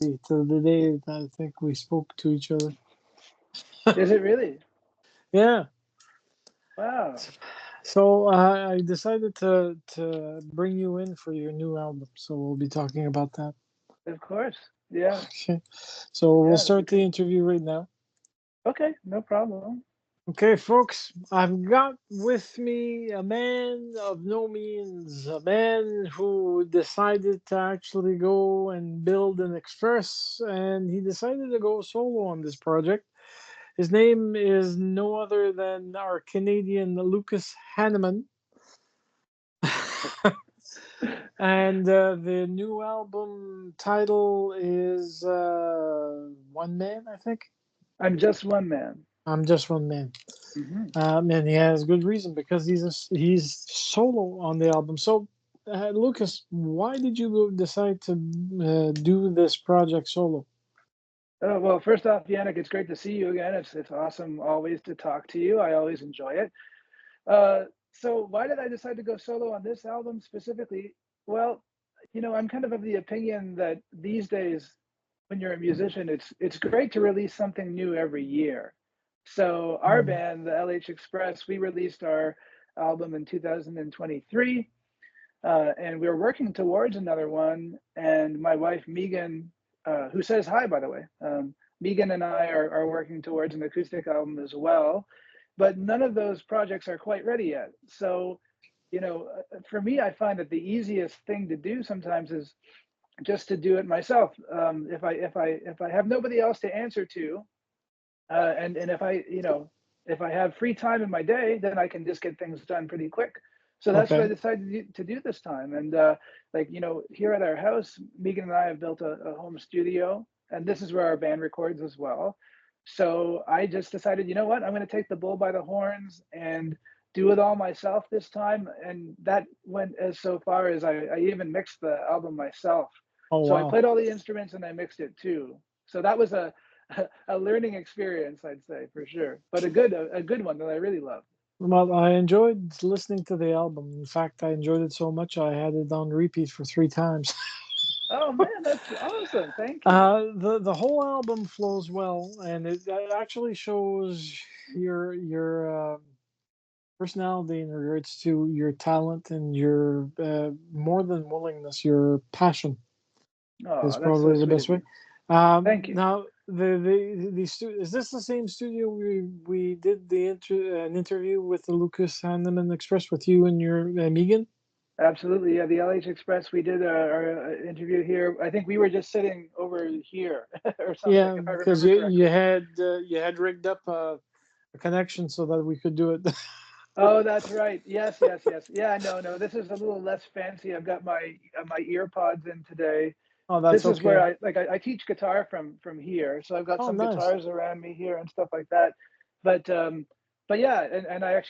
to the day that I think we spoke to each other. Is it really? Yeah. Wow. So I decided to bring you in for your new album. So we'll be talking about that. Of course. Yeah. Okay. So we'll Yeah, that'd be start the cool. interview right now. Okay, no problem. Okay, folks, I've got with me a man of no means, a man who decided to actually go and build an express, and he decided to go solo on this project. His name is no other than our Canadian Lukas Haneman. And the new album title is One Man, I think. I'm just one man. I'm Just One Man. Hmm. And he has good reason because he's solo on the album. So, Lucas, why did you decide to do this project solo? Oh, well, first off, Yannick, it's great to see you again. It's awesome always to talk to you. I always enjoy it. Uh, so why did I decide to go solo on this album specifically? Well, I'm kind of the opinion that these days, when you're a musician, it's great to release something new every year. So our Mm. band, the LH Express, we released our album in 2023, and we were working towards another one. And my wife Megan, who says hi by the way, Megan and I are working towards an acoustic album as well, but none of those projects are quite ready yet. So, for me, I find that the easiest thing to do sometimes is just to do it myself. If I have nobody else to answer to, and if I have free time in my day, then I can just get things done pretty quick. So that's what Okay. I decided to do this time. And here at our house, Megan and I have built a home studio, and this is where our band records as well. So I just decided, you know what, I'm going to take the bull by the horns and do it all myself this time. And that went as so far as I even mixed the album myself. Oh So I wow. played all the instruments and I mixed it too. So that was a learning experience, I'd say for sure, but a good one that I really loved. Well, I enjoyed listening to the album. In fact, I enjoyed it so much I had it on repeat for 3 times. Oh man, that's awesome! Thank you. The whole album flows well, and it actually shows your personality in regards to your talent and your more than willingness, your passion is Oh, that's so probably the sweet best of way. you. Thank you. Now, is this the same studio we did an interview with the Lucas Haneman Express with you and your Megan? Absolutely, yeah. The LH Express. We did our interview here. I think we were just sitting over here or something, Yeah, if I because remember you correctly. had rigged up a connection so that we could do it. Oh, that's right. Yes, yes, yes. Yeah, no, no. This is a little less fancy. I've got my ear pods in today. Oh, that's This is where okay. I teach guitar from here, so I've got Oh, some nice. guitars around me here and stuff like that. But yeah, and I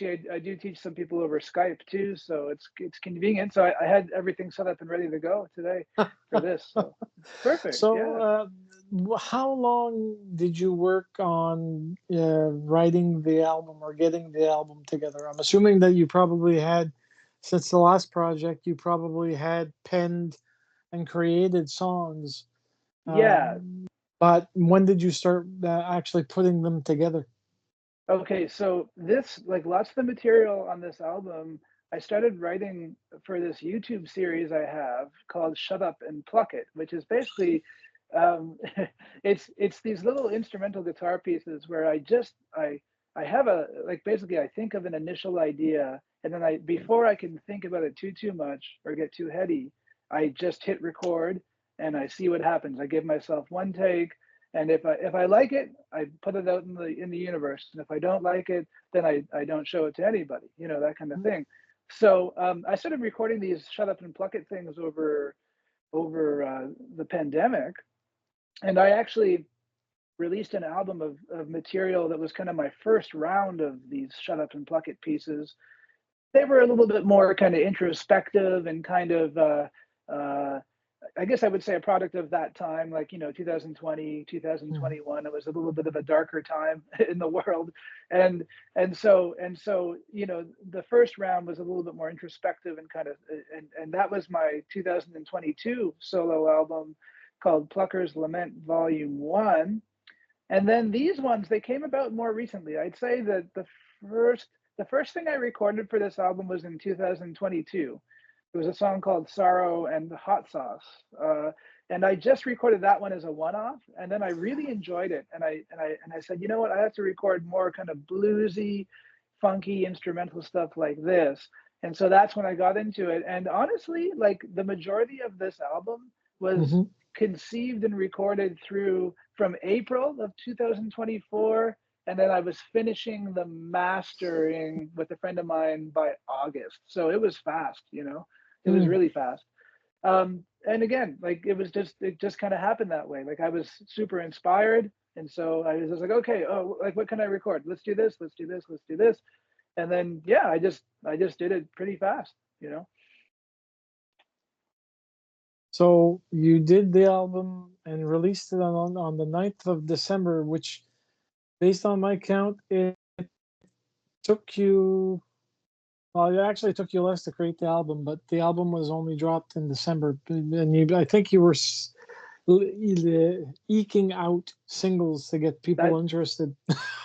do teach some people over Skype too, so it's convenient. So I had everything set up and ready to go today for this, so it's perfect. So, Yeah. how long did you work on writing the album or getting the album together? I'm assuming that you probably had, since the last project, you probably had penned and created songs. Yeah. But when did you start actually putting them together? Okay, so this, like lots of the material on this album, I started writing for this YouTube series I have called "Shut Up and Pluck It," which is basically, um, it's these little instrumental guitar pieces where I have a like basically I think of an initial idea, and then I before I can think about it too much or get too heady, I just hit record and I see what happens. I give myself one take, and if I like it, I put it out in the universe. And if I don't like it, then I don't show it to anybody. That kind of thing. So I started recording these "Shut Up and Pluck It" things over the pandemic, and I actually released an album of material that was kind of my first round of these "Shut Up and Pluck It" pieces. They were a little bit more kind of introspective and kind of uh, I guess I would say a product of that time, like 2020, Mhm. 2021. It was a little bit of a darker time in the world, and and so the first round was a little bit more introspective and kind of and that was my 2022 solo album. called Plucker's Lament Volume 1. And then these ones, they came about more recently. I'd say that first the first thing I recorded for this album was in 2022. It was a song called Sorrow and Hot Sauce. And I just recorded that one as a one-off, and then I really enjoyed it. And I said, you know what, I have to record more kind of bluesy, funky instrumental stuff like this. And so that's when I got into it. And honestly, like the majority of this album was Hmm. conceived and recorded through from April of 2024, and then I was finishing the mastering with a friend of mine by August. So it was fast, you know. It was Mm. really fast. And again, like it just kind of happened that way. Like I was super inspired, and so I was just like, okay, oh, like what can I record? Let's do this. Let's do this. Let's do this. And then yeah, I just did it pretty fast, you know. So you did the album and released it on the 9th of December, which, based on my count, it took you, well, it actually took you less to create the album, but the album was only dropped in December. And I think you were eking out singles to get people That interested.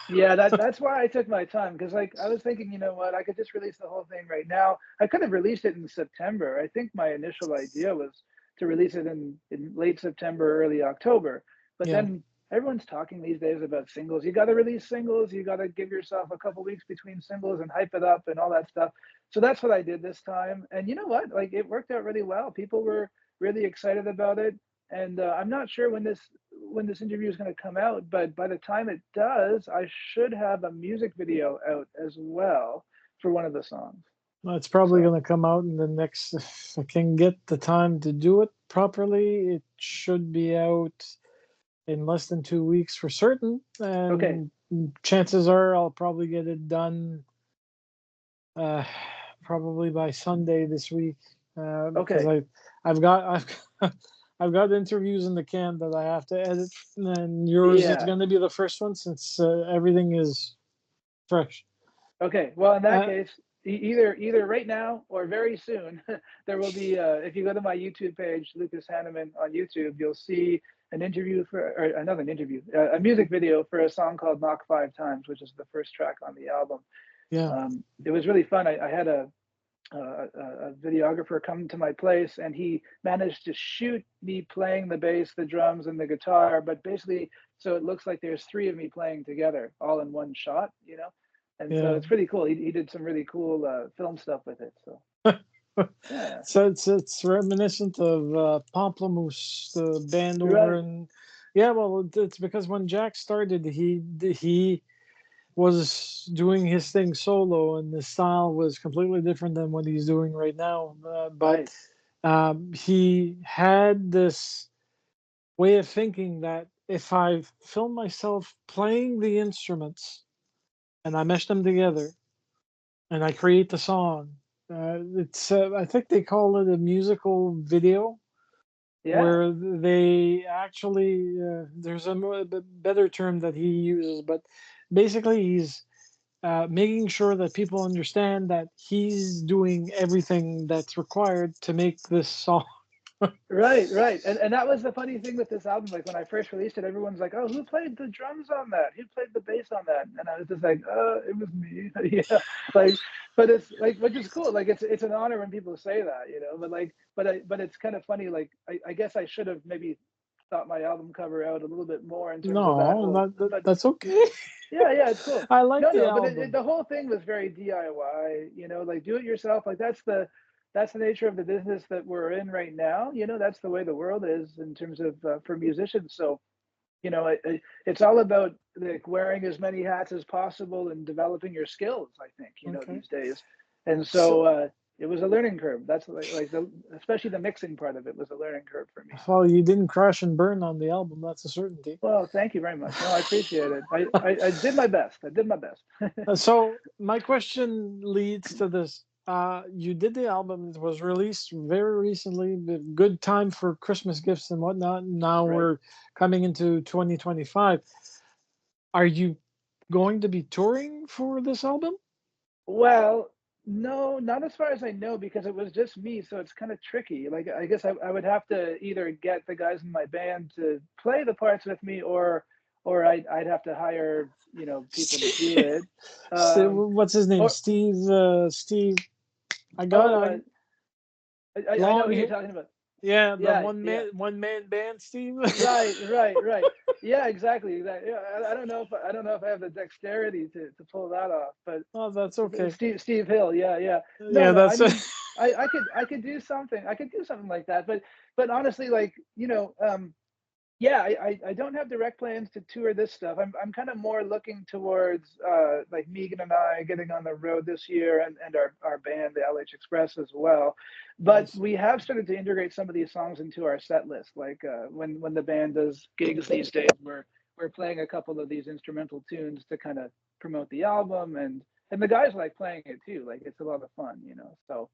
Yeah, that's why I took my time, because like I was thinking, you know what, I could just release the whole thing right now. I could have released it in September. I think my initial idea was to release it in late September, early October. But Yeah, then everyone's talking these days about singles. You got to release singles. You got to give yourself a couple weeks between singles and hype it up and all that stuff. So that's what I did this time. And you know what? Like it worked out really well. People were really excited about it. And I'm not sure when this interview is going to come out, but by the time it does, I should have a music video out as well for one of the songs. well, it's probably So going to come out in the next, if I can get the time to do it properly, it should be out in less than 2 weeks for certain. okay, And chances are I'll probably get it done uh, probably by Sunday this week, because okay, I've I've got interviews in the can that I have to edit, and yours is yeah, going to be the first one since everything is fresh. okay. Well, in that Uh, case, either right now or very soon, there will be. If you go to my YouTube page, Lukas Haneman on YouTube, you'll see an interview or not an interview, a music video for a song called "Knock Five Times," which is the first track on the album. yeah, It was really fun. I had a videographer come to my place, and he managed to shoot me playing the bass, the drums, and the guitar, but basically so it looks like there's three of me playing together all in one shot, you know. And so yeah. it's pretty cool. He did some really cool film stuff with it. So yeah, So it's reminiscent of Pamplemousse, the band over right, in. Yeah, well, it's because when Jack started, he was doing his thing solo, and the style was completely different than what he's doing right now. But right, he had this way of thinking that if I film myself playing the instruments and I mesh them together and I create the song, it's I think they call it a musical video, yeah. where they actually there's a better term that he uses, but basically he's making sure that people understand that he's doing everything that's required to make this song. Right, right. And that was the funny thing with this album. Like when I first released it, everyone's like, "Oh, who played the drums on that? Who played the bass on that?" And I was just like, it was me." Yeah. Like, but it's like, which is cool. Like it's an honor when people say that, you know. But like, but it's kind of funny. Like I guess I should have maybe thought my album cover out a little bit more in terms of that No, whole. that But that's okay. yeah, yeah, it's cool. I like No, the no, but album. the whole thing was very DIY, you know, like do it yourself. Like that's the nature of the business that we're in right now. You know, that's the way the world is in terms of for musicians. So, you know, it's all about like wearing as many hats as possible and developing your skills, I think, you know, Okay. these days. And So, so it was a learning curve. That's like the especially the mixing part of it was a learning curve for me. well, you didn't crash and burn on the album. That's a certainty. Well, thank you very much. No, I appreciate it. I did my best. I did my best. So my question leads to this. You did the album. It was released very recently. The good time for Christmas gifts and whatnot. Now Right. we're coming into 2025. Are you going to be touring for this album? Well, No, not as far as I know, because it was just me, so it's kind of tricky. Like, I guess I would have to either get the guys in my band to play the parts with me, or I'd have to hire, people to do it. Um, What's his name? or Steve. Steve. I got. oh, I I know long who you're hair. talking about. Yeah, the Yeah, yeah. one man band, Steve. Right, right, right. Yeah, exactly. Yeah, I don't know if I have the dexterity to pull that off, but Oh, that's okay. Steve Hill. Yeah, yeah. No, Yeah, no. I that's mean, I could do something. I could do something like that. But honestly, like, yeah, I don't have direct plans to tour this stuff. I'm kind of more looking towards like Megan and I getting on the road this year, and our band, the LH Express, as well. But nice. we have started to integrate some of these songs into our set list. Like when the band does gigs these days, we're playing a couple of these instrumental tunes to kind of promote the album, and the guys like playing it too. Like, it's a lot of fun. So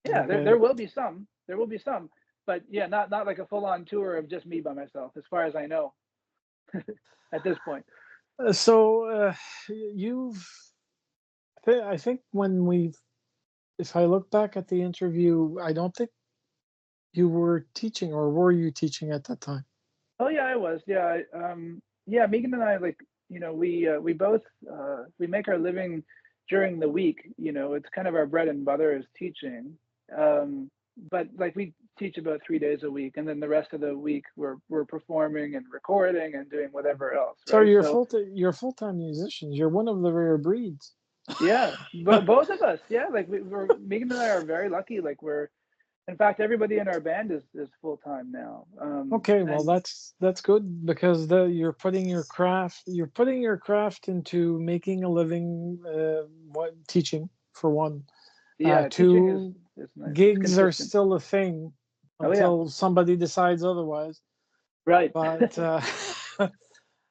yeah, there Okay. will be some. There will be some, but yeah, not like a full on tour of just me by myself, as far as I know at this point. So you've. I think when we, if I look back at the interview, I don't think you were teaching, or were you teaching at that time? Oh yeah, I was. Yeah, yeah. Megan and I, like, we both we make our living during the week. It's kind of our bread and butter is teaching. Um, but like, we teach about 3 days a week, and then the rest of the week we're performing and recording and doing whatever else, So right? So you're full time musicians. You're one of the rare breeds. yeah, but both of us, yeah, like, Megan and I are very lucky. Like, in fact, everybody in our band is full time now. Okay, well And that's good because you're putting your craft into making a living, what teaching for one. yeah, teaching Two, is nice. It's gigs are consistent. still a thing Oh yeah, until somebody decides otherwise. right. But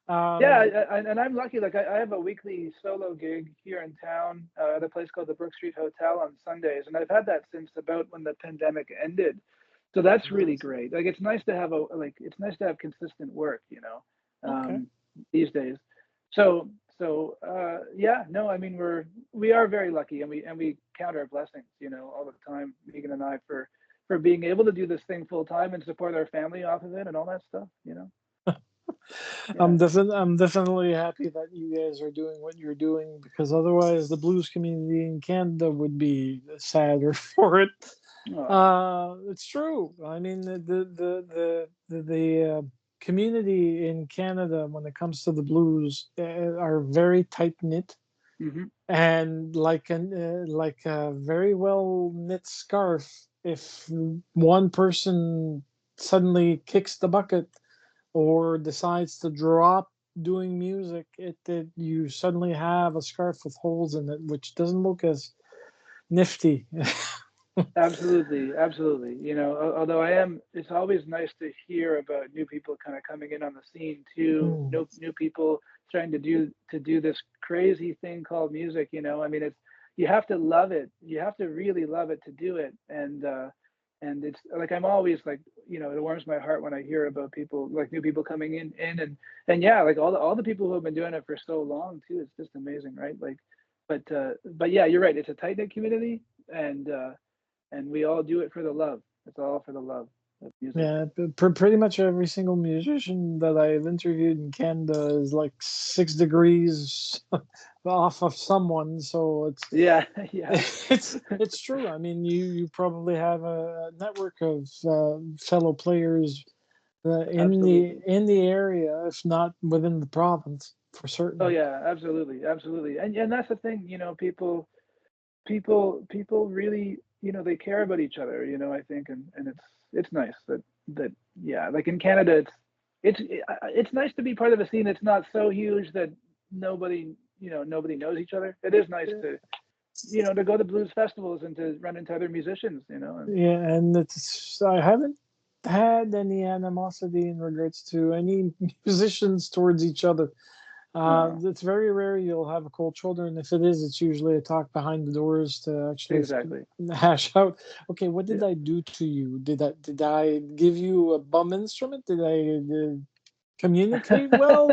Yeah, um, and I'm lucky. Like, I have a weekly solo gig here in town at a place called the Brook Street Hotel on Sundays, and I've had that since about when the pandemic ended. So that's really nice. great. Like, it's nice to have consistent work, Okay. um, these days. So yeah, no, I mean, we are very lucky, and we count our blessings, all the time, Megan and I, for being able to do this thing full time and support our family off of it and all that stuff. Yeah. I'm definitely happy that you guys are doing what you're doing because otherwise the blues community in Canada would be sadder for it. Oh, It's true. I mean, the community in Canada when it comes to the blues are very tight knit hmm. and like a very well knit scarf. If one person suddenly kicks the bucket or decides to drop doing music, it you suddenly have a scarf with holes in it, which doesn't look as nifty. Absolutely, absolutely. Although it's always nice to hear about new people kind of coming in on the scene too. Mm, New people trying to do this crazy thing called music. I mean, you have to love it. You have to really love it to do it. And it's like, I'm always like, it warms my heart when I hear about people, like, new people coming in, and yeah, like, all the people who have been doing it for so long too. It's just amazing, right? Like, but yeah, you're right. It's a tight knit community, and we all do it for the love. It's all for the love of music. yeah, pretty much every single musician that I've interviewed in Canada is like 6 degrees off of someone. So Yeah, yeah, it's true. I mean, you probably have a network of fellow players absolutely. in the area, if not within the province, for Oh certain. yeah, absolutely, absolutely. And that's the thing, people really, they care about each other. I think, and it's nice that yeah, like, in Canada, it's nice to be part of a scene that's not so huge that nobody knows each other. It is nice to go to blues festivals and to run into other musicians. And Yeah, and it's I haven't had any animosity in regards to any musicians towards each other. uh, It's very rare you'll have a cold shoulder, and if it is, it's usually a talk behind the doors to actually exactly. hash out. Okay, what Yeah. did I do to you? Did I give you a bum instrument? Did I communicate well?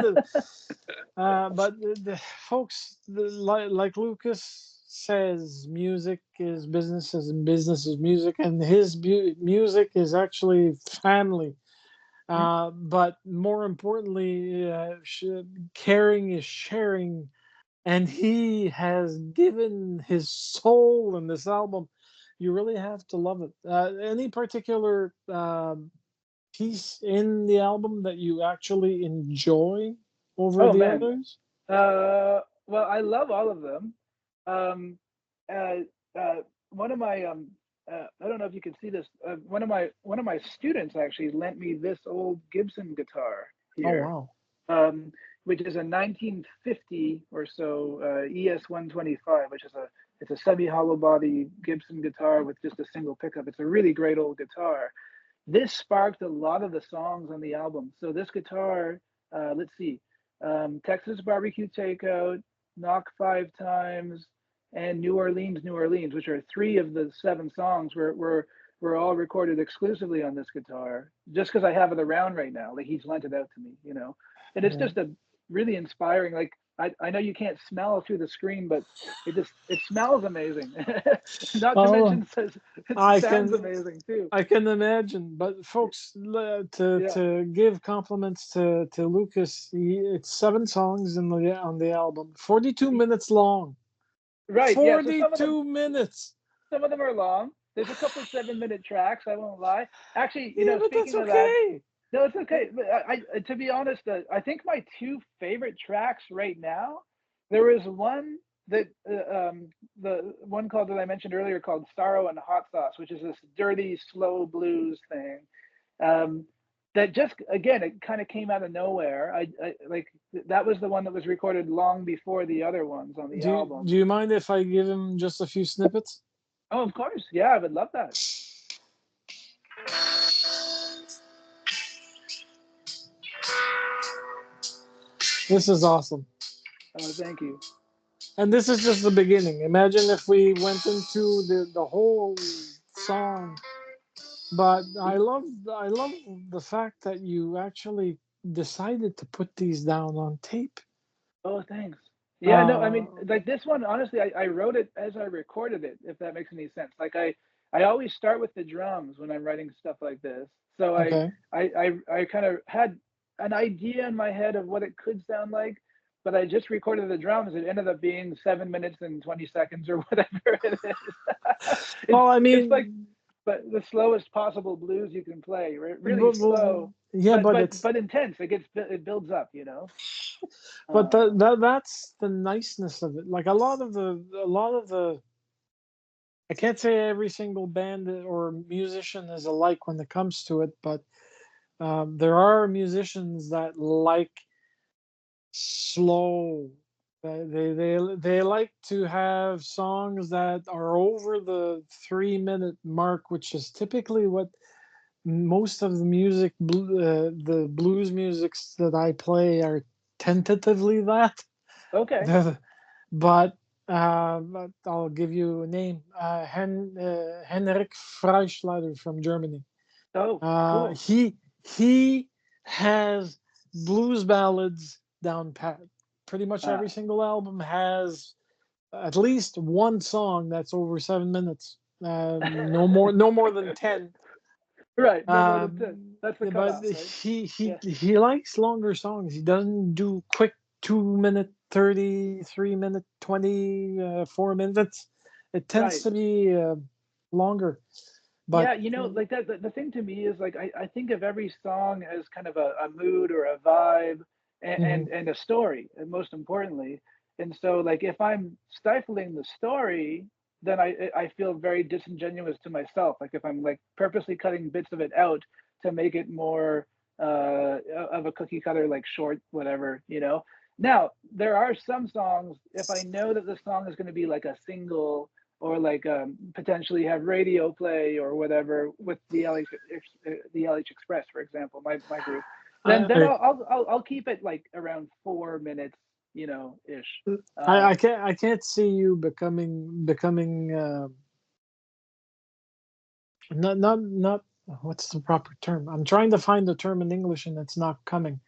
But the folks like Lucas. says music is business and business is music, and his music is actually family. Mhm. But more importantly, caring is sharing, and he has given his soul in this album. You really have to love it. Any particular piece in the album that you actually enjoy over Oh the man. others? Well, I love all of them. Um, uh, one of my I don't know if you can see this. One of my students actually lent me this old Gibson guitar Oh here, wow. um, which is a 1950 or so ES 125, which is a it's a semi hollow body Gibson guitar with just a single pickup. It's a really great old guitar. This sparked a lot of the songs on the album. So this guitar, let's see, Texas Barbecue Takeout, Knock Five Times, and New Orleans, New Orleans, which are three of the seven songs were all recorded exclusively on this guitar. Just because I have it around right now, like he's lent it out to me. And it's Yeah. just a really inspiring. Like I know you can't smell through the screen, but it smells amazing. Not to Well, mention says it I sounds can amazing too. I can imagine, but folks, Yeah. to give compliments to Lucas, it's 7 songs in the on the album, 42 minutes long, Right. Yeah. So some of them 42 minutes. some of them are long. There's a couple 7-minute tracks. I won't lie. Actually, Yeah, but that's speaking of that, okay. no, it's okay. But to be honest, I think my two favorite tracks right now, there is one that the one called that I mentioned earlier called "Sorrow and Hot Sauce," which is this dirty, slow blues thing. Um, that just again, it kind of came out of nowhere. I like that was the one that was recorded long before the other ones on the Do album. you mind if I give him just a few snippets? Oh, of course. Yeah, I would love that. This is awesome. Oh, thank you. And this is just the beginning. Imagine if we went into the whole song. But I love the fact that you actually decided to put these down on tape. Oh, thanks. Yeah, no, I Uh, mean, like this one, honestly, I wrote it as I recorded it, if that makes any sense. Like I always start with the drums when I'm writing stuff like this. So okay. I kind of had an idea in my head of what it could sound like, but I just recorded the drums. It ended up being 7 minutes and 20 seconds or whatever it is. Well, I It's like, mean, but the slowest possible blues you can play, really but, slow, yeah, but but but it's but intense. It builds up. but Uh, that's the niceness of it. Like a lot of the I can't say every single band or musician is alike when it comes to it, but there are musicians that like slow. They like to have songs that are over the 3 minute mark, which is typically what most of the the blues musics that I play are tentatively that. okay. The- but I'll give you a name, Henrik Freischlader from Germany. Oh, Uh, cool. he he has blues ballads down pat. Pretty much every Ah, single album has at least one song that's over 7 minutes. No more than 10. right. No more than 10. That's the But cutoff, right? he he Yeah. he likes longer songs. He doesn't do quick 2 minute, 30, 3 minute, 20, 4 minutes. It tends Right. to be longer. But Yeah, like that. The thing to me is like I think of every song as kind of a mood or a vibe mhm. and a story, and most importantly. And so, like, if I'm stifling the story, then I feel very disingenuous to myself. Like if I'm like purposely cutting bits of it out to make it more of a cookie cutter, like short, whatever. Now, there are some songs, if I know that the song is going to be like a single or like potentially have radio play or whatever with the LH Express, for example, my group, then I, I'll keep it like around 4 minutes, ish. I Um, can't see you becoming not what's the proper term? I'm trying to find the term in English and it's not coming.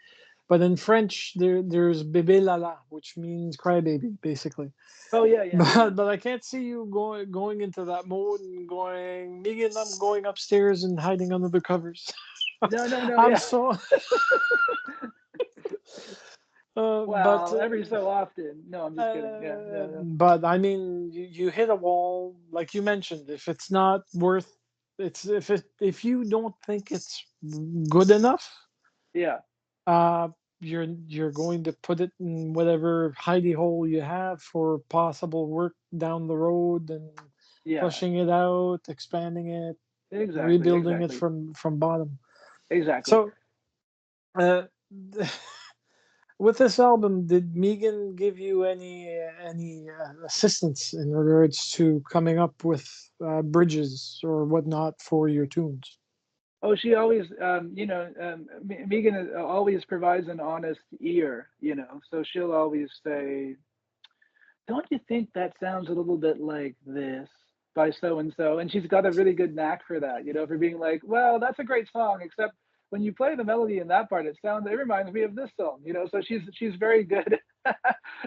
But in French, there's bébé lala, which means crybaby, basically. Oh yeah, yeah, yeah. But I can't see you going into that mode and going, Megan, I'm going upstairs and hiding under the covers. No, no, no, I'm yeah. so, but Well, every so often. No, I'm just kidding. Yeah, yeah, yeah. but I mean, you hit a wall, like you mentioned. If it's not worth, it's if you don't think it's good enough, Yeah, uh, you're going to put it in whatever hidey hole you have for possible work down the road and yeah. flushing it out, expanding it, Exactly, rebuilding it exactly, from bottom. exactly. So, uh, with this album, did Megan give you any assistance in regards to coming up with bridges or whatnot for your tunes? Oh, she always, Megan always provides an honest ear, so she'll always say, don't you think that sounds a little bit like this by so and so? And she's got a really good knack for that, for being like, well, that's a great song, except when you play the melody in that part, it reminds me of this song, So she's very good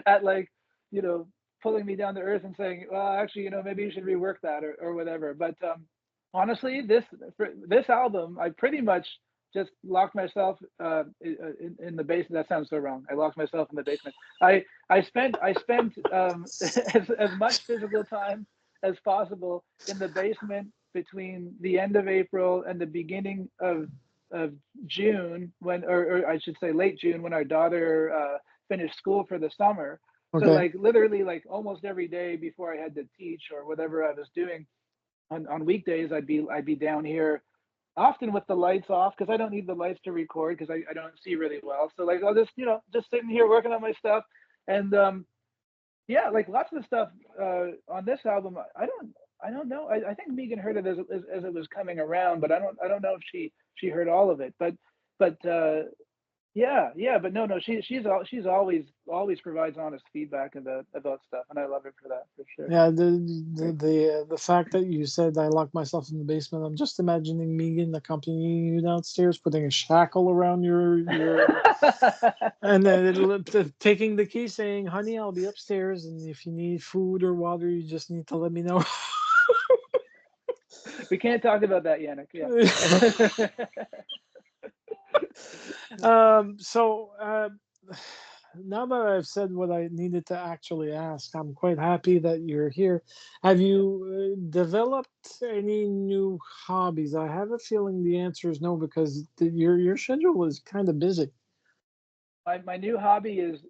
at like, you know, pulling me down to earth and saying, well, actually, maybe you should rework that or whatever. But honestly, for this album, I pretty much just locked myself in the basement. That sounds so wrong. I locked myself in the basement. I spent as much physical time as possible in the basement between the end of April and the beginning of June or I should say late June when our daughter finished school for the summer. So Okay, like literally like almost every day before I had to teach or whatever I was doing on weekdays, I'd be down here often with the lights off because I don't need the lights to record because I don't see really well. So like I'll just just sitting here working on my stuff, and yeah, like lots of the stuff on this album, I don't know. I think Megan heard it as it was coming around, but I don't know if she heard all of it. But yeah, yeah, but no, she's always provides honest feedback about stuff, and I love her for that for sure. yeah. The fact that you said I locked myself in the basement, I'm just imagining Megan accompanying you downstairs, putting a shackle around your and then taking the key, saying, "Honey, I'll be upstairs, and if you need food or water, you just need to let me know." We can't talk about that, Yannick. Yeah. So now that I've said what I needed to actually ask, I'm quite happy that you're here. Have Yeah. you developed any new hobbies? I have a feeling the answer is no because your schedule is kind of busy. My new hobby is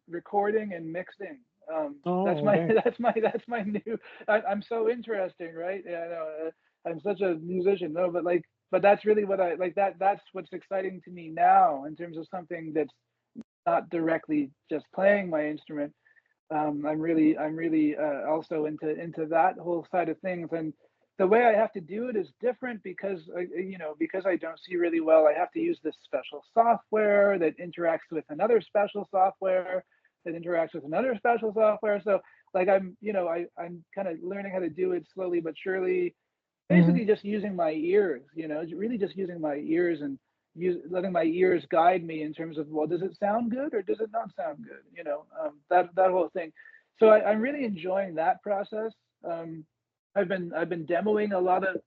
recording and mixing. That's Oh, my okay. that's my new. I'm so interesting, right? Yeah, I know. I'm such a musician, no, but that's really what I like. That's what's exciting to me now in terms of something that's not directly just playing my instrument. I'm really also into that whole side of things, and the way I have to do it is different because because I don't see really well. I have to use this special software that interacts with another special software that interacts with another special software. So like I'm kind of learning how to do it slowly but surely, Hmm. basically just using my ears, really just using my ears and letting my ears guide me in terms of, well, does it sound good or does it not sound good? That whole thing. So I'm really enjoying that process. Um, I've been demoing a lot of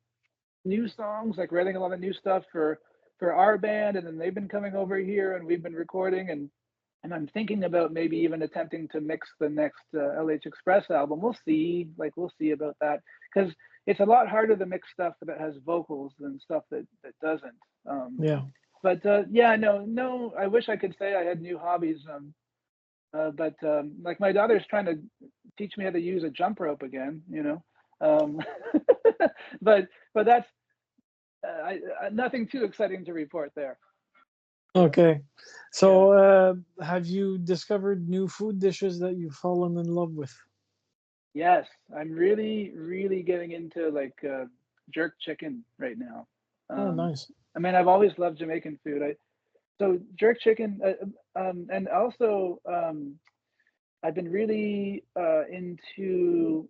new songs, like writing a lot of new stuff for our band, and then they've been coming over here and we've been recording, and I'm thinking about maybe even attempting to mix the next LH Express album. We'll see about that because it's a lot harder to mix stuff that has vocals than stuff that doesn't. Um, Yeah. but yeah, no, no. I wish I could say I had new hobbies. But like my daughter's trying to teach me how to use a jump rope again. Um, but that's nothing too exciting to report there. Okay. Yeah. So, have you discovered new food dishes that you've fallen in love with? Yes, I'm really, really getting into like jerk chicken right now. Oh, Um, nice. I mean, I've always loved Jamaican food. So jerk chicken, and also I've been really into.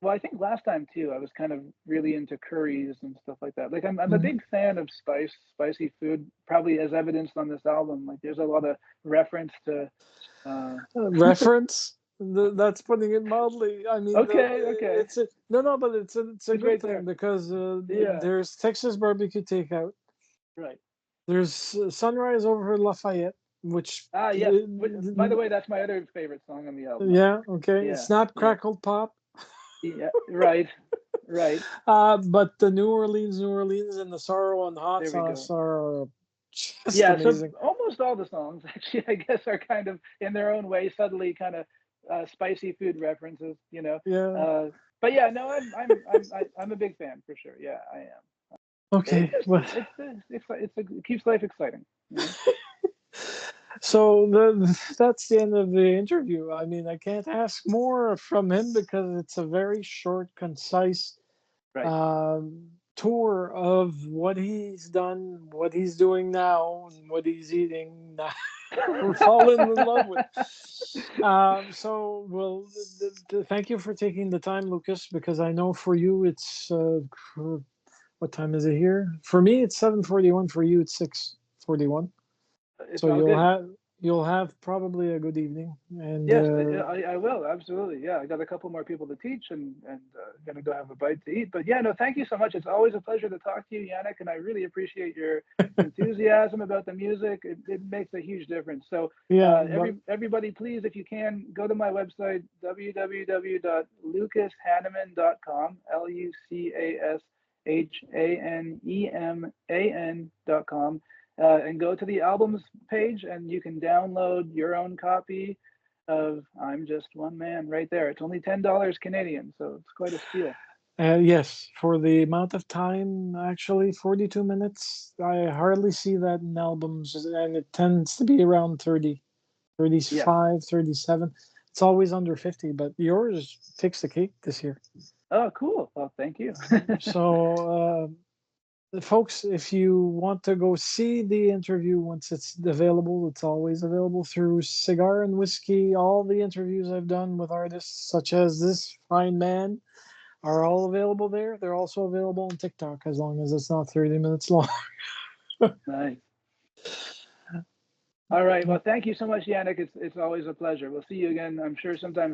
Well, I think last time too, I was kind of really into curries and stuff like that. Like I'm a Mhm. big fan of spicy food, probably as evidenced on this album. Like there's a lot of reference to uh Reference. That's putting it mildly. I mean, okay. it's a, no, no, but it's a It's good right thing there. because Yeah, there's Texas barbecue takeout. right. There's Sunrise over Lafayette, which Ah, yes. By the way, that's my other favorite song on the album, I yeah, think. okay. Yeah, Snap, yeah, crackle, pop. yeah. Right, right. But the New Orleans, and the sorrow and hot There we go. sauce are just Yeah, so amazing. almost all the songs actually, I guess, are kind of in their own way, subtly kind of spicy food references, you know. Yeah. Uh, but yeah, no, I'm a big fan for sure. Yeah, I am. It's Okay. just Well, it keeps life exciting, you know. so that's the end of the interview. I mean, I can't ask more from him because it's a very short, concise Right. um, tour of what he's done, what he's doing now, and what he's eating now. We're falling in love with. So, well, thank you for taking the time, Lucas, because I know for you it's what time is it here? For me, it's 7:41. For you, it's 6:41. It's So all good. you'll have probably a good evening, and Yes, I will absolutely. Yeah, I got a couple more people to teach, and gonna go have a bite to eat. But yeah, no, thank you so much. It's always a pleasure to talk to you, Yannick, and I really appreciate your enthusiasm about the music. It makes a huge difference. So yeah, but everybody, please, if you can, go to my website www.lucashaneman.com, LucasHaneman.com, and go to the albums page, and you can download your own copy of I'm Just One Man right there. It's only $10 Canadian, so it's quite a steal. yes, for the amount of time, actually, 42 minutes. I hardly see that in albums, and it tends to be around 30, Yes. 35, 37. It's always under 50, but yours takes the cake this year. Oh, cool. Well, thank you. So, folks, if you want to go see the interview once it's available, it's always available through Cigar and Whiskey. All the interviews I've done with artists such as this fine man are all available there. They're also available on TikTok as long as it's not 30 minutes long. Nice. All right. Well, thank you so much, Yannick. It's always a pleasure. We'll see you again, I'm sure, sometime